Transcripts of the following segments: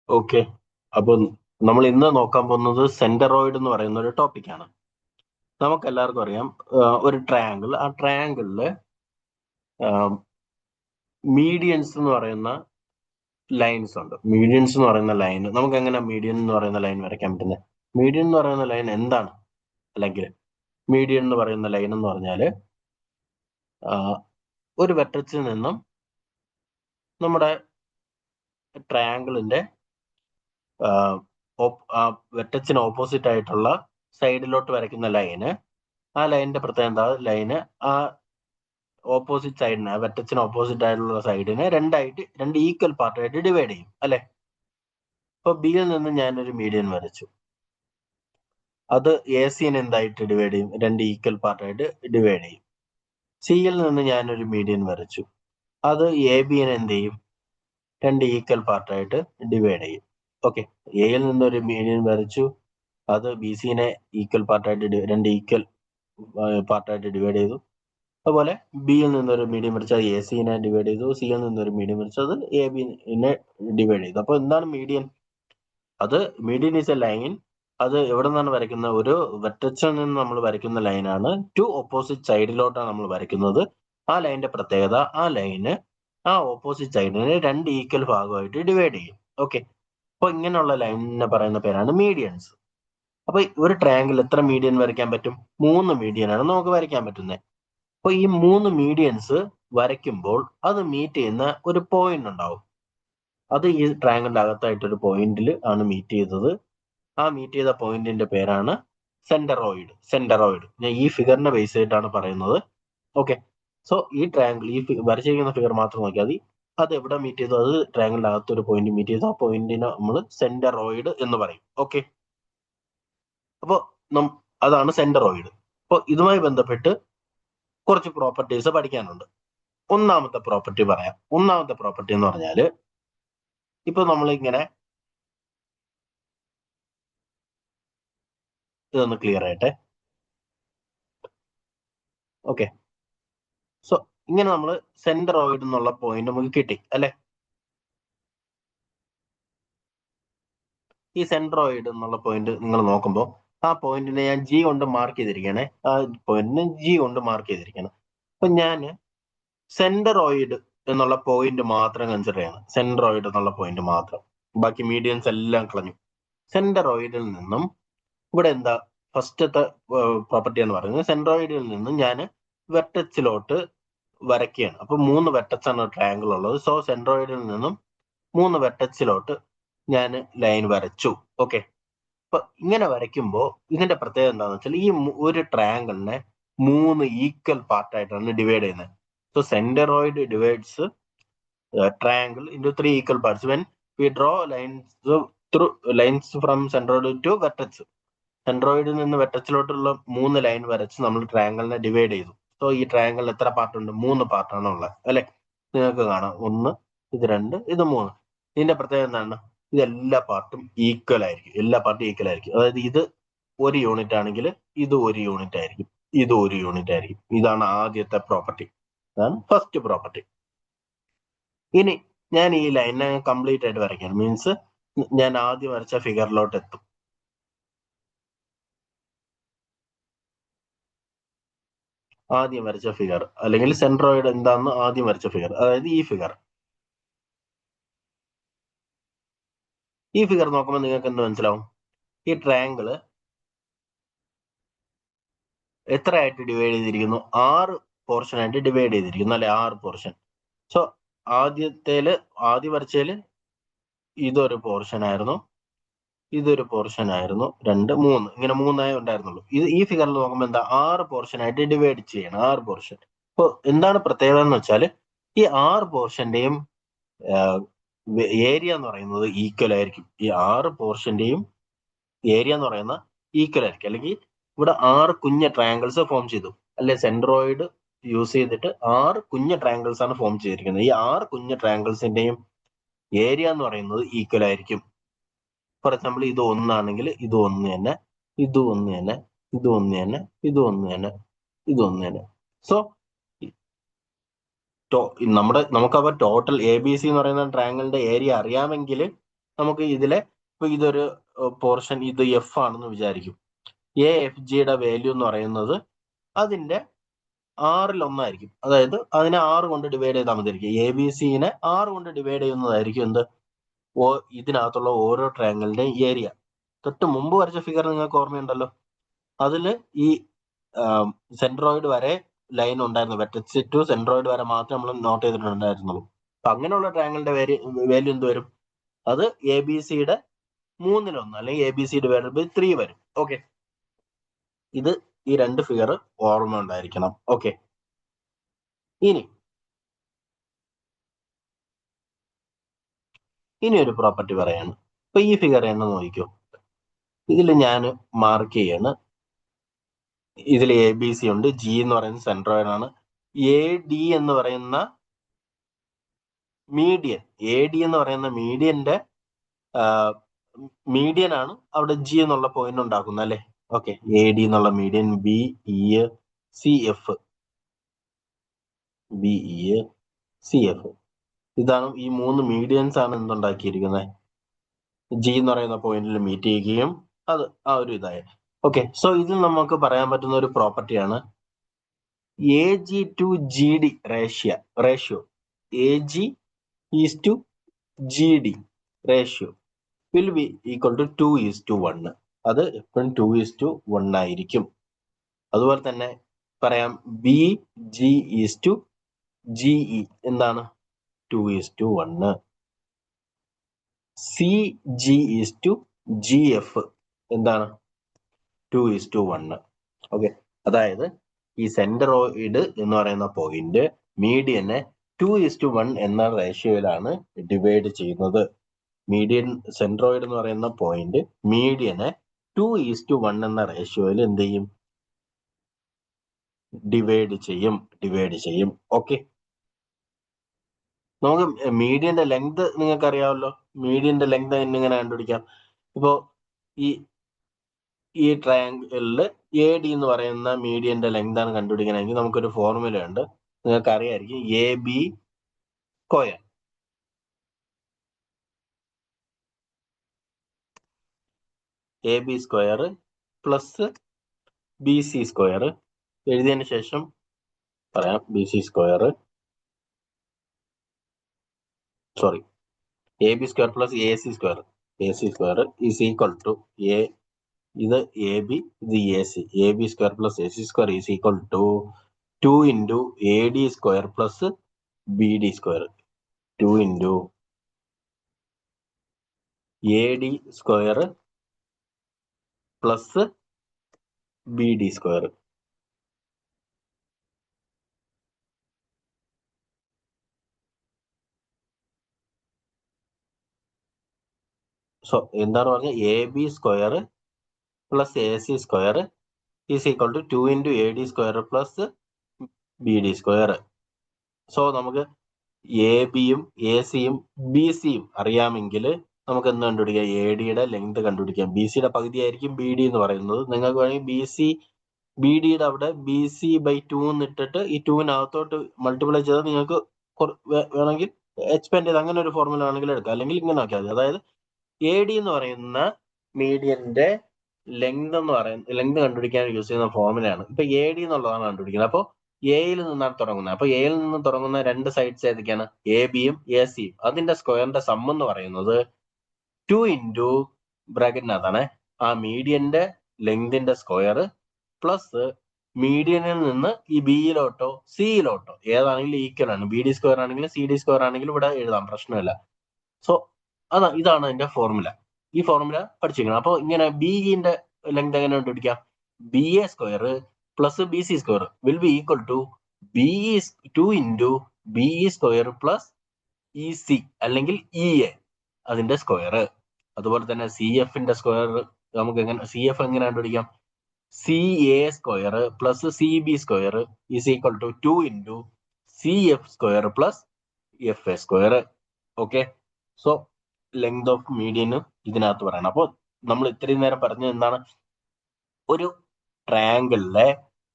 Okay. അപ്പം നമ്മൾ ഇന്ന് നോക്കാൻ പോകുന്നത് സെന്ററോയിഡ് എന്ന് പറയുന്ന ഒരു ടോപ്പിക്കാണ്. നമുക്ക് എല്ലാവർക്കും അറിയാം, ഒരു ട്രയാങ്കിൾ, ആ ട്രയാങ്കിളില് മീഡിയൻസ് എന്ന് പറയുന്ന ലൈൻസ് ഉണ്ട്. മീഡിയൻസ് എന്ന് പറയുന്ന ലൈൻ നമുക്ക് എങ്ങനെ മീഡിയൻ എന്ന് പറയുന്ന ലൈൻ വരയ്ക്കാൻ പറ്റുന്നത്? മീഡിയൻ എന്ന് പറയുന്ന ലൈൻ എന്താണ്? അല്ലെങ്കിൽ മീഡിയൻ എന്ന് പറയുന്ന ലൈൻ എന്ന് പറഞ്ഞാല് ഒരു വെർട്ടെക്സിൽ നിന്നും നമ്മുടെ ട്രയാങ്കിളിന്റെ വെർട്ടെക്സിന് ഓപ്പോസിറ്റ് ആയിട്ടുള്ള സൈഡിലോട്ട് വരയ്ക്കുന്ന ലൈന്, ആ ലൈനിന്റെ പ്രത്യേകത എന്താ? ലൈന് ആ ഓപ്പോസിറ്റ് സൈഡിനെ, വെർട്ടെക്സിന് ഓപ്പോസിറ്റ് ആയിട്ടുള്ള സൈഡിനെ രണ്ട് ഈക്വൽ പാർട്ടായിട്ട് ഡിവൈഡ് ചെയ്യും, അല്ലെ? അപ്പൊ ബിയിൽ നിന്ന് ഞാനൊരു മീഡിയൻ വരച്ചു. അത് എ സിനെ എന്തായിട്ട് ഡിവൈഡ് ചെയ്യും? രണ്ട് ഈക്വൽ പാർട്ടായിട്ട് ഡിവൈഡ് ചെയ്യും. സിയിൽ നിന്ന് ഞാനൊരു മീഡിയൻ വരച്ചു. അത് എ ബിനെ എന്ത് ചെയ്യും? രണ്ട് ഈക്വൽ പാർട്ടായിട്ട് ഡിവൈഡ് ചെയ്യും. ഓക്കെ. എയിൽ നിന്നൊരു മീഡിയൻ വരച്ചു. അത് ബി സിനെ ഈക്വൽ പാർട്ടായിട്ട് രണ്ട് ഈക്വൽ പാർട്ടായിട്ട് ഡിവൈഡ് ചെയ്തു. അതുപോലെ ബിയിൽ നിന്നൊരു മീഡിയം വരച്ചത് എ സിനെ ഡിവൈഡ് ചെയ്തു. സിയിൽ നിന്നൊരു മീഡിയം വരച്ചത് എ ബിനെ ഡിവൈഡ് ചെയ്തു. അപ്പൊ എന്താണ് മീഡിയൻ? അത് മീഡിയൻ ഈസ് എ ലൈൻ. അത് എവിടെ നിന്നാണ് വരയ്ക്കുന്നത്? ഒരു വെർട്ടെക്സിൽ നിന്ന് നമ്മൾ വരയ്ക്കുന്ന ലൈനാണ്. ടു ഓപ്പോസിറ്റ് സൈഡിലോട്ടാണ് നമ്മൾ വരയ്ക്കുന്നത്. ആ ലൈനിന്റെ പ്രത്യേകത, ആ ലൈന് ആ ഓപ്പോസിറ്റ് സൈഡിനെ രണ്ട് ഈക്വൽ ഭാഗമായിട്ട് ഡിവൈഡ് ചെയ്യും. ഓക്കെ. അപ്പൊ ഇങ്ങനെയുള്ള ലൈനിനെ പറയുന്ന പേരാണ് മീഡിയൻസ്. അപ്പൊ ഒരു ട്രയാങ്കിൾ എത്ര മീഡിയൻ വരയ്ക്കാൻ പറ്റും? 3 മീഡിയനാണ് നമുക്ക് വരയ്ക്കാൻ പറ്റുന്നത്. അപ്പൊ ഈ 3 മീഡിയൻസ് വരയ്ക്കുമ്പോൾ അത് മീറ്റ് ചെയ്യുന്ന ഒരു പോയിന്റ് ഉണ്ടാവും. അത് ഈ ട്രയാങ്കിളിന്റെ അകത്തായിട്ട് ഒരു പോയിന്റിൽ ആണ് മീറ്റ് ചെയ്തത്. ആ മീറ്റ് ചെയ്ത പോയിന്റിന്റെ പേരാണ് സെന്ററോയിഡ്. ഞാൻ ഈ ഫിഗറിനെ ബേസ് ചെയ്തിട്ടാണ് പറയുന്നത്. ഓക്കെ. സോ ഈ ട്രയാങ്കിൾ, ഈ വരച്ചിരിക്കുന്ന ഫിഗർ മാത്രം നോക്കിയാൽ മതി. അത് എവിടെ മീറ്റ് ചെയ്തു? അത് ട്രയാങ്കിളിന്റെ അകത്ത് ഒരു പോയിന്റ് മീറ്റ് ചെയ്തു. ആ പോയിന്റിനെ നമ്മൾ സെന്ററോയിഡ് എന്ന് പറയും. ഓക്കെ. അപ്പോൾ അതാണ് സെന്ററോയിഡ്. അപ്പോൾ ഇതുമായി ബന്ധപ്പെട്ട് കുറച്ച് പ്രോപ്പർട്ടീസ് പഠിക്കാനുണ്ട്. ഒന്നാമത്തെ പ്രോപ്പർട്ടി പറയാം. ഒന്നാമത്തെ പ്രോപ്പർട്ടി എന്ന് പറഞ്ഞാല്, ഇപ്പൊ നമ്മളിങ്ങനെ ഇതൊന്ന് ക്ലിയർ ആയിട്ടെ. ഓക്കെ. സോ ഇങ്ങനെ നമ്മൾ സെന്ററോയിഡ് എന്നുള്ള പോയിന്റ് നമുക്ക് കിട്ടി, അല്ലെ? ഈ സെന്ററോയിഡ് എന്നുള്ള പോയിന്റ് നിങ്ങൾ നോക്കുമ്പോൾ ആ പോയിന്റിനെ ഞാൻ ജി കൊണ്ട് മാർക്ക് ചെയ്തിരിക്കണേ. ആ പോയിന്റിനെ ജി കൊണ്ട് മാർക്ക് ചെയ്തിരിക്കണം. അപ്പൊ ഞാൻ സെന്ററോയിഡ് എന്നുള്ള പോയിന്റ് മാത്രം കൺസിഡർ ചെയ്യണം. സെന്ററോയിഡ് എന്നുള്ള പോയിന്റ് മാത്രം. ബാക്കി മീഡിയൻസ് എല്ലാം കളഞ്ഞു. സെന്ററോയിഡിൽ നിന്നും ഇവിടെ എന്താ ഫസ്റ്റത്തെ പ്രോപ്പർട്ടി എന്ന് പറയുന്നത്? സെൻട്രോയിഡിൽ നിന്ന് ഞാൻ വെർട്ടെക്സിലോട്ട് വരയ്ക്കുകയാണ്. അപ്പൊ 3 വെർട്ടെക്സ് ആണ് ട്രയാങ്കിൾ ഉള്ളത്. സോ സെൻട്രോയിഡിൽ നിന്നും 3 വെർട്ടെക്സിലോട്ട് ഞാൻ ലൈൻ വരച്ചു. ഓക്കെ. അപ്പൊ ഇങ്ങനെ വരയ്ക്കുമ്പോൾ ഇതിന്റെ പ്രത്യേകത എന്താണെന്ന് വെച്ചാൽ, ഈ ഒരു ട്രയാങ്കിളിനെ 3 ഈക്വൽ പാർട്ടായിട്ടാണ് ഡിവൈഡ് ചെയ്യുന്നത്. So centroid divides triangle into 3 equal parts when we draw lines from centroid to vertex. സെൻട്രോയിഡിൽ നിന്ന് വെർട്ടെക്സിലോട്ടുള്ള 3 ലൈൻ വരച്ച് നമ്മൾ ട്രയാങ്കിളിനെ ഡിവൈഡ് ചെയ്തു. സോ ഈ ട്രയാങ്കിളിൽ എത്ര പാർട്ട് ഉണ്ട്? 3 പാർട്ടാണ് ഉള്ളത്, അല്ലെ? നിങ്ങൾക്ക് കാണാം, 1, ഇത് 2, ഇത് 3. ഇതിന്റെ പ്രത്യേകത എന്താണ്? ഇത് എല്ലാ പാർട്ടും ഈക്വൽ ആയിരിക്കും. എല്ലാ പാർട്ടും ഈക്വൽ ആയിരിക്കും. അതായത് ഇത് ഒരു യൂണിറ്റ് ആണെങ്കിൽ ഇത് ഒരു യൂണിറ്റ് ആയിരിക്കും, ഇത് ഒരു യൂണിറ്റ് ആയിരിക്കും. ഇതാണ് ആദ്യത്തെ പ്രോപ്പർട്ടി. ഇതാണ് ഫസ്റ്റ് പ്രോപ്പർട്ടി. ഇനി ഞാൻ ഈ ലൈനെ കംപ്ലീറ്റ് ആയിട്ട് വരയ്ക്കണം. മീൻസ് ഞാൻ ആദ്യം വരച്ച ഫിഗറിലോട്ട് എത്തും. ആദ്യം വരച്ച ഫിഗർ, അല്ലെങ്കിൽ സെൻട്രോയിഡ് എന്താന്ന് ആദ്യം വരച്ച ഫിഗർ, അതായത് ഈ ഫിഗർ. ഈ ഫിഗർ നോക്കുമ്പോൾ നിങ്ങൾക്ക് എന്ത് മനസ്സിലാവും? ഈ ട്രയാങ്കിള് എത്ര ആയിട്ട് ഡിവൈഡ് ചെയ്തിരിക്കുന്നു? 6 പോർഷൻ ആയിട്ട് ഡിവൈഡ് ചെയ്തിരിക്കുന്നു, അല്ലെ? 6 പോർഷൻ. സോ ആദ്യം വരച്ചതില് ഇതൊരു പോർഷൻ ആയിരുന്നു, ഇതൊരു പോർഷൻ ആയിരുന്നു, 2, 3, ഇങ്ങനെ 3 ഉണ്ടായിരുന്നുള്ളൂ. ഈ ഫിഗറിൽ നോക്കുമ്പോൾ എന്താ? 6 പോർഷൻ ആയിട്ട് ഡിവൈഡ് ചെയ്യണം, 6 പോർഷൻ. അപ്പോൾ എന്താണ് പ്രത്യേകത എന്ന് വെച്ചാൽ, ഈ 6 പോർഷന്റെയും ഏരിയ എന്ന് പറയുന്നത് ഈക്വൽ ആയിരിക്കും. ഈ 6 പോർഷന്റെയും ഏരിയ എന്ന് പറയുന്ന ഈക്വൽ ആയിരിക്കും. അല്ലെങ്കിൽ ഇവിടെ 6 കുഞ്ഞ ട്രയാങ്കിൾസ് ഫോം ചെയ്തു, അല്ലെ? സെൻട്രോയിഡ് യൂസ് ചെയ്തിട്ട് 6 കുഞ്ഞ ട്രയാങ്കിൾസ് ആണ് ഫോം ചെയ്തിരിക്കുന്നത്. ഈ 6 കുഞ്ഞ ട്രയാങ്കിൾസിന്റെയും ഏരിയ എന്ന് പറയുന്നത് ഈക്വൽ ആയിരിക്കും. ഫോർ എക്സാമ്പിൾ, ഇത് 1 ആണെങ്കിൽ ഇത് 1 തന്നെ, ഇത് 1 തന്നെ, ഇത് 1 തന്നെ, ഇത് 1 തന്നെ, ഇത് 1 തന്നെ. സോ നമുക്കപ്പോ ടോട്ടൽ എ ബി സി എന്ന് പറയുന്ന ട്രയാങ്കിളിന്റെ ഏരിയ അറിയാമെങ്കിൽ നമുക്ക് ഇതിലെ ഇപ്പൊ ഇതൊരു പോർഷൻ, ഇത് എഫ് ആണെന്ന് വിചാരിക്കും. എ എഫ് ജിയുടെ വാല്യൂ എന്ന് പറയുന്നത് അതിന്റെ 6 അതായത് അതിനെ 6 കൊണ്ട് ഡിവൈഡ് ചെയ്താൽ മതിയായിരിക്കും. എ ബി സിനെ 6 കൊണ്ട് ഡിവൈഡ് ചെയ്യുന്നതായിരിക്കും എന്ത്, ഇതിനകത്തുള്ള ഓരോ ട്രയാങ്കിളിന്റെയും ഏരിയ. തൊട്ട് മുമ്പ് വരച്ച ഫിഗർ നിങ്ങൾക്ക് ഓർമ്മയുണ്ടല്ലോ, അതിൽ ഈ സെൻട്രോയിഡ് വരെ ലൈൻ ഉണ്ടായിരുന്നു. വെർട്ടെക്സ് ടു സെൻട്രോയിഡ് വരെ മാത്രമേ നമ്മൾ നോട്ട് ചെയ്തിട്ടുണ്ടായിരുന്നുള്ളൂ. അപ്പൊ അങ്ങനെയുള്ള ട്രയാങ്കിളിന്റെ വാല്യൂ എന്ത് വരും? അത് എ ബി സിയുടെ 3/1 അല്ലെങ്കിൽ A B C divided by 3 വരും. ഓക്കെ, ഇത് ഈ രണ്ട് ഫിഗർ ഓർമ്മ ഉണ്ടായിരിക്കണം. ഓക്കെ, ഇനി ഒരു പ്രോപ്പർട്ടി പറയാണ്. അപ്പൊ ഈ ഫിഗർ എന്ന് നോക്കിക്കോ, ഇതിൽ ഞാൻ മാർക്ക് ചെയ്യാണ്. ഇതിൽ എ ബി സി ഉണ്ട്, ജി എന്ന് പറയുന്നത് സെൻട്രോയിഡ് ആണ്, എ ഡി എന്ന് പറയുന്ന മീഡിയൻ, എ ഡി എന്ന് പറയുന്ന മീഡിയന്റെ മീഡിയൻ ആണ് അവിടെ ജി എന്നുള്ള പോയിന്റ് ഉണ്ടാക്കുന്നത് അല്ലെ. ഓക്കെ, എ ഡി എന്നുള്ള median, B E C F, B E C F, ഇതാണ് ഈ 3 മീഡിയൻസ് ആണ് എന്തുണ്ടാക്കിയിരിക്കുന്നത്, ജി എന്ന് പറയുന്ന പോയിന്റിൽ മീറ്റ് ചെയ്യുകയും അത് ആ ഒരു ഇതായ. ഓക്കെ, സോ ഇതിൽ നമുക്ക് പറയാൻ പറ്റുന്ന ഒരു പ്രോപ്പർട്ടിയാണ് A G to G D ratio, A G is to G D ratio will be equal to 2:1. അത് എപ്പോഴും 2:1 ആയിരിക്കും. അതുപോലെ തന്നെ പറയാം B G is to G E എന്താണ് 2:1. C G is to G F എന്താണ് 2:1. ഓക്കെ, അതായത് ഈ സെന്ററോയിഡ് എന്ന് പറയുന്ന പോയിന്റ് മീഡിയനെ 2:1 എന്ന റേഷ്യോയിലാണ് ഡിവൈഡ് ചെയ്യുന്നത്. മീഡിയൻ സെൻട്രോയിഡ് എന്ന് പറയുന്ന പോയിന്റ് മീഡിയനെ 2:1 എന്ന റേഷ്യോയിൽ എന്ത് ചെയ്യും, ഡിവൈഡ് ചെയ്യും. ഓക്കെ, നമുക്ക് മീഡിയന്റെ ലെങ്ത് നിങ്ങൾക്ക് അറിയാമല്ലോ. മീഡിയന്റെ ലെങ്ത് എങ്ങനെ കണ്ടുപിടിക്കാം? ഇപ്പോ ഈ ട്രയാങ്കിളില് എ ഡി എന്ന് പറയുന്ന മീഡിയന്റെ ലെങ്ത് ആണ് കണ്ടുപിടിക്കണമെങ്കിൽ നമുക്കൊരു ഫോർമുല ഉണ്ട്, നിങ്ങൾക്ക് അറിയായിരിക്കും. A B square, A B square plus B C square എഴുതിയതിന് ശേഷം പറയാം. B C square, sorry, A B square plus A C square is equal to ഇത് എ ബി, ഇത് A C. A B square plus A C square is equal to 2 into A D square plus B D square, 2 into A D square plus B D square. So എന്താണ് പറഞ്ഞത്? A B square plus A C square is equal to 2 into A D square plus B D square. So നമുക്ക് A ബിയും A സിയും B സിയും അറിയാമെങ്കിൽ നമുക്ക് എന്ത് കണ്ടുപിടിക്കാം? എ ഡിയുടെ ലെങ്ത് കണ്ടുപിടിക്കാം. ബി സിയുടെ പകുതി ആയിരിക്കും ബി ഡി എന്ന് പറയുന്നത്. നിങ്ങൾക്ക് വേണമെങ്കിൽ ബി ഡിയുടെ അവിടെ ബി സി ബൈ 2 എന്നിട്ടിട്ട് ഈ 2-നകത്തോട്ട് മൾട്ടിപ്ലൈ ചെയ്ത് നിങ്ങൾക്ക് വേണമെങ്കിൽ എക്സ്പെൻഡ് ചെയ്ത് അങ്ങനെ ഒരു ഫോർമുല ആണെങ്കിൽ എടുക്കാം, അല്ലെങ്കിൽ ഇങ്ങനെ നോക്കിയാൽ മതി. അതായത് എ ഡി എന്ന് പറയുന്ന മീഡിയന്റെ ലെങ്ത് കണ്ടുപിടിക്കാൻ യൂസ് ചെയ്യുന്ന ഫോർമുലയാണ്. ഇപ്പൊ എ ഡി എന്നുള്ളതാണ് കണ്ടുപിടിക്കുന്നത്. അപ്പോൾ എയിൽ നിന്നാണ് തുടങ്ങുന്നത്. അപ്പൊ എയിൽ നിന്ന് തുടങ്ങുന്ന രണ്ട് സൈഡ്സ് ഏതൊക്കെയാണ്? എ ബിയും എ സിയും. അതിന്റെ സ്ക്വയറിന്റെ സം എന്ന് പറയുന്നത് 2 ഇൻറ്റു ബ്രാക്കറ്റിനകത്താണ് ആ മീഡിയന്റെ ലെങ്തിന്റെ സ്ക്വയർ പ്ലസ് മീഡിയനിൽ നിന്ന് ഈ ബിയിലോട്ടോ സിയിലോട്ടോ ഏതാണെങ്കിലും ഈക്വൽ ആണ്. ബി ഡി സ്ക്വയർ ആണെങ്കിലും സി ഡി സ്ക്വയർ ആണെങ്കിലും ഇവിടെ എഴുതാം, പ്രശ്നമില്ല. സോ ഇതാണ് അതിന്റെ ഫോർമുല. ഈ ഫോർമുല പഠിച്ചിരിക്കണം. അപ്പൊ ഇങ്ങനെ ബിന്റെ ലെങ്ത് എങ്ങനെ കണ്ടുപിടിക്കാം? B A square plus B C square will be equal to B 2 into B E square plus E C അല്ലെങ്കിൽ ഇ എ അതിന്റെ സ്ക്വയർ. അതുപോലെ തന്നെ സി എഫിന്റെ സ്ക്വയർ നമുക്ക് സി എഫ് എങ്ങനെ കണ്ടുപിടിക്കാം? C A square plus C B square is equal to 2 into C F square plus F A square. Okay, so length of മീഡിയന് ഇതിനകത്ത് പറയണം. അപ്പോൾ നമ്മൾ ഇത്രയും നേരം പറഞ്ഞത് എന്താണ്? ഒരു ട്രയാങ്കിളിലെ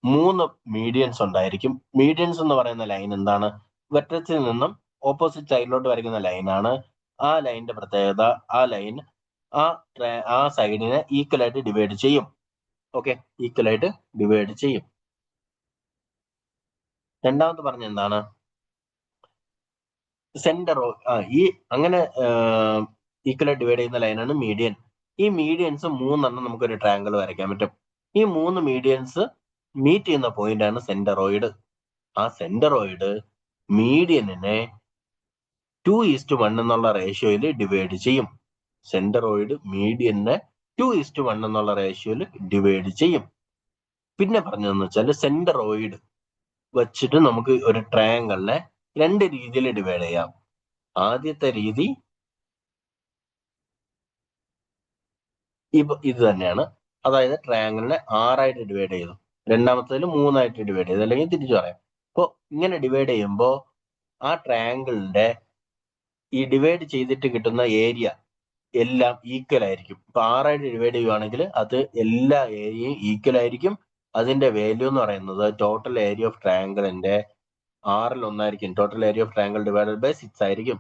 3 മീഡിയൻസ് ഉണ്ടായിരിക്കും. മീഡിയൻസ് എന്ന് പറയുന്ന ലൈൻ എന്താണ്? വെർട്ടെക്സിൽ നിന്നും ഓപ്പോസിറ്റ് സൈഡിലോട്ട് വരയ്ക്കുന്ന ലൈനാണ്. ആ ലൈനിന്റെ പ്രത്യേകത ആ ലൈൻ ആ സൈഡിനെ ഈക്വൽ ആയിട്ട് ഡിവൈഡ് ചെയ്യും. ഓക്കെ, ഈക്വൽ ആയിട്ട് ഡിവൈഡ് ചെയ്യും. രണ്ടാമത് പറഞ്ഞ എന്താണ്? സെന്റർ ഈ അങ്ങനെ ഈക്വൽ ആയിട്ട് ഡിവൈഡ് ചെയ്യുന്ന ലൈനാണ് മീഡിയൻ. ഈ മീഡിയൻസ് 3 നമുക്കൊരു ട്രയാങ്കിൾ വരയ്ക്കാൻ പറ്റും. ഈ 3 മീഡിയൻസ് മീറ്റ് ചെയ്യുന്ന പോയിന്റ് ആണ് സെന്ററോയിഡ്. ആ സെന്ററോയിഡ് മീഡിയനെ 2:1 എന്നുള്ള റേഷ്യോയിൽ ഡിവൈഡ് ചെയ്യും. സെന്ററോയിഡ് മീഡിയനെ 2:1 എന്നുള്ള റേഷ്യോയിൽ ഡിവൈഡ് ചെയ്യും. പിന്നെ പറഞ്ഞതെന്ന് വെച്ചാൽ സെന്ററോയിഡ് വെച്ചിട്ട് നമുക്ക് ഒരു ട്രയാങ്കിളിനെ 2 രീതിയിൽ ഡിവൈഡ് ചെയ്യാം. ആദ്യത്തെ രീതി ഇത് തന്നെയാണ്. അതായത് ട്രയാങ്കിളിനെ 6ആയിട്ട് ഡിവൈഡ് ചെയ്തു. രണ്ടാമത്തേതിൽ 3ആയിട്ട് ഡിവൈഡ് ചെയ്തു, അല്ലെങ്കിൽ തിരിച്ചു പറയാം. അപ്പോൾ ഇങ്ങനെ ഡിവൈഡ് ചെയ്യുമ്പോൾ ആ ട്രയാങ്കിളിന്റെ ഈ ഡിവൈഡ് ചെയ്തിട്ട് കിട്ടുന്ന ഏരിയ എല്ലാം ഈക്വൽ ആയിരിക്കും. ഇപ്പൊ 6ആയിട്ട് ഡിവൈഡ് ചെയ്യുവാണെങ്കിൽ അത് എല്ലാ ഏരിയയും ഈക്വൽ ആയിരിക്കും. അതിന്റെ വാല്യൂ എന്ന് പറയുന്നത് ടോട്ടൽ ഏരിയ ഓഫ് ട്രയാങ്കിളിന്റെ 6ൽ 1 total area of triangle divided by 6 ആയിരിക്കും.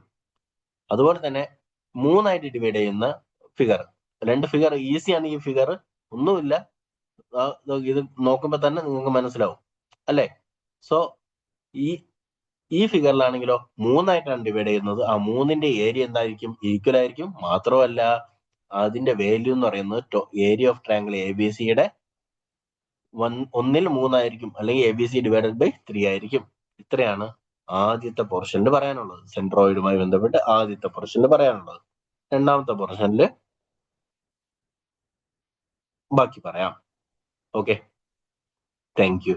അതുപോലെ തന്നെ 3ആയിട്ട് ഡിവൈഡ് ചെയ്യുന്ന ഫിഗർ, 2 ഫിഗർ ഈസിയാണ്. ഈ ഫിഗർ ഒന്നുമില്ല, ഇത് നോക്കുമ്പോൾ തന്നെ നിങ്ങൾക്ക് മനസ്സിലാവും അല്ലേ? സോ ഈ ഫിഗറിലാണെങ്കിലോ 3ആയിട്ടാണ് ഡിവൈഡ് ചെയ്യുന്നത്. ആ 3ന്റെ ഏരിയ എന്തായിരിക്കും? ഈക്വൽ ആയിരിക്കും. മാത്രമല്ല അതിന്റെ വാല്യൂ എന്ന് പറയുന്നത് area of triangle A B സിയുടെ 1ൽ 3 ആയിരിക്കും, അല്ലെങ്കിൽ A B C divided by 3 ആയിരിക്കും. ഇത്രയാണ് ആദ്യത്തെ പോർഷനിൽ പറയാനുള്ളത്. സെൻട്രോയിഡുമായി ബന്ധപ്പെട്ട് ആദ്യത്തെ പോർഷനിൽ പറയാനുള്ളത്. രണ്ടാമത്തെ പോർഷനിൽ ബാക്കി പറയാം. Okay, thank you.